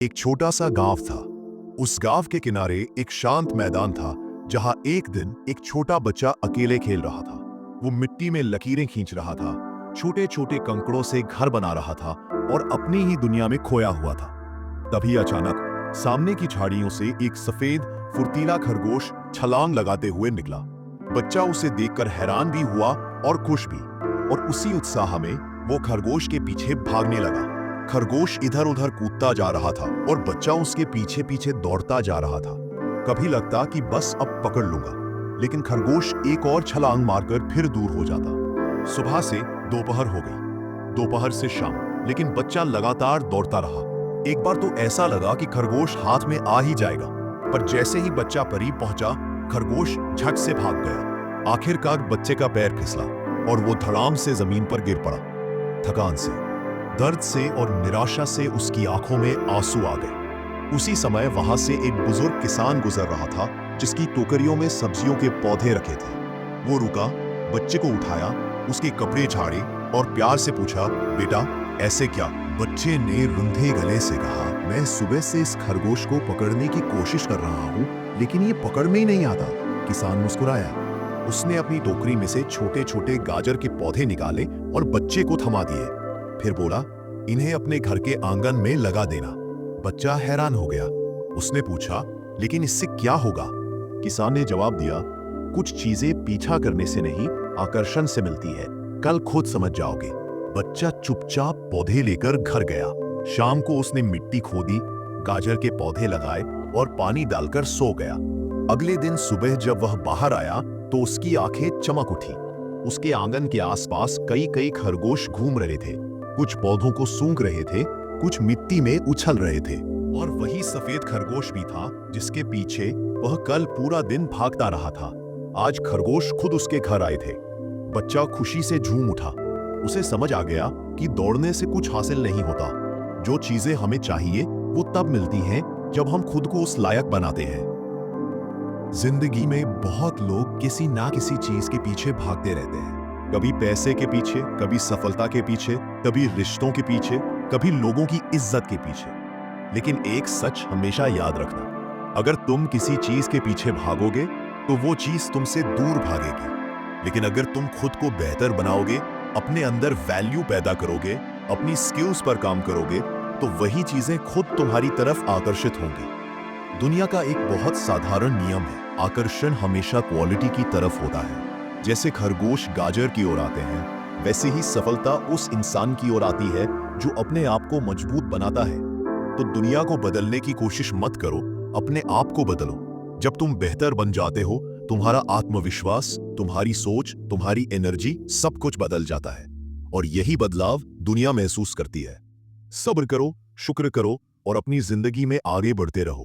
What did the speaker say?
एक छोटा सा गांव था। उस गांव के किनारे एक शांत मैदान था जहां एक दिन एक छोटा बच्चा अकेले खेल रहा था। वो मिट्टी में लकीरें खींच रहा था, छोटे छोटे कंकड़ों से घर बना रहा था और अपनी ही दुनिया में खोया हुआ था। तभी अचानक सामने की झाड़ियों से एक सफेद फुर्तीला खरगोश छलांग लगाते हुए निकला। बच्चा उसे देखकर हैरान भी हुआ और खुश भी, और उसी उत्साह में वो खरगोश के पीछे भागने लगा। खरगोश इधर उधर कूदता जा रहा था और बच्चा उसके पीछे पीछे दौड़ता जा रहा था। कभी लगता कि बस अब पकड़ लूंगा, लेकिन खरगोश एक और छलांग मारकर फिर दूर हो जाता। सुबह से दोपहर हो गई, दोपहर से शाम, लेकिन बच्चा लगातार दौड़ता रहा। एक बार तो ऐसा लगा कि खरगोश हाथ में आ ही जाएगा, पर जैसे ही बच्चा करीब पहुंचा, खरगोश झट से भाग गया। आखिरकार बच्चे का पैर फिसला और वो धड़ाम से जमीन पर गिर पड़ा। थकान से, दर्द से और निराशा से उसकी आंखों में आंसू आ गए। उसी समय वहां से एक बुजुर्ग किसान गुजर रहा था जिसकी टोकरियों में सब्जियों के पौधे रखे थे। वो रुका, बच्चे को उठाया, उसके कपड़े झाड़े और प्यार से पूछा, बेटा ऐसे क्या? बच्चे ने रुंधे गले से कहा, मैं सुबह से इस खरगोश को पकड़ने की कोशिश कर रहा हूँ, लेकिन ये पकड़ में ही नहीं आता। किसान मुस्कुराया। उसने अपनी टोकरी में से छोटे छोटे गाजर के पौधे निकाले और बच्चे को थमा दिए। फिर बोला, इन्हें अपने घर के आंगन में लगा देना। बच्चा हैरान हो गया। उसने पूछा, लेकिन इससे क्या होगा? किसान ने जवाब दिया, कुछ चीजें पीछा करने से नहीं, आकर्षण से मिलती है, कल खुद समझ जाओगे। बच्चा चुपचाप पौधे लेकर घर गया। शाम को उसने मिट्टी खोदी, गाजर के पौधे लगाए और पानी डालकर सो गया। अगले दिन सुबह जब वह बाहर आया तो उसकी आंखें चमक उठी। उसके आंगन के आसपास कई कई खरगोश घूम रहे थे। कुछ पौधों को सूंघ रहे थे, कुछ मिट्टी में उछल रहे थे, और वही सफेद खरगोश भी था जिसके पीछे वह कल पूरा दिन भागता रहा था। आज खरगोश खुद उसके घर आए थे। बच्चा खुशी से झूम उठा। उसे समझ आ गया कि दौड़ने से कुछ हासिल नहीं होता। जो चीजें हमें चाहिए वो तब मिलती हैं जब हम खुद को उस लायक बनाते हैं। जिंदगी में बहुत लोग किसी ना किसी चीज के पीछे भागते रहते हैं। कभी पैसे के पीछे, कभी सफलता के पीछे, कभी रिश्तों के पीछे, कभी लोगों की इज्जत के पीछे। लेकिन एक सच हमेशा याद रखना, अगर तुम किसी चीज के पीछे भागोगे तो वो चीज तुमसे दूर भागेगी। लेकिन अगर तुम खुद को बेहतर बनाओगे, अपने अंदर वैल्यू पैदा करोगे, अपनी स्किल्स पर काम करोगे, तो वही चीजें खुद तुम्हारी तरफ आकर्षित होंगी। दुनिया का एक बहुत साधारण नियम है, आकर्षण हमेशा क्वालिटी की तरफ होता है। जैसे खरगोश गाजर की ओर आते हैं, वैसे ही सफलता उस इंसान की ओर आती है जो अपने आप को मजबूत बनाता है। तो दुनिया को बदलने की कोशिश मत करो, अपने आप को बदलो। जब तुम बेहतर बन जाते हो, तुम्हारा आत्मविश्वास, तुम्हारी सोच, तुम्हारी एनर्जी, सब कुछ बदल जाता है, और यही बदलाव दुनिया महसूस करती है। सब्र करो, शुक्र करो और अपनी जिंदगी में आगे बढ़ते रहो।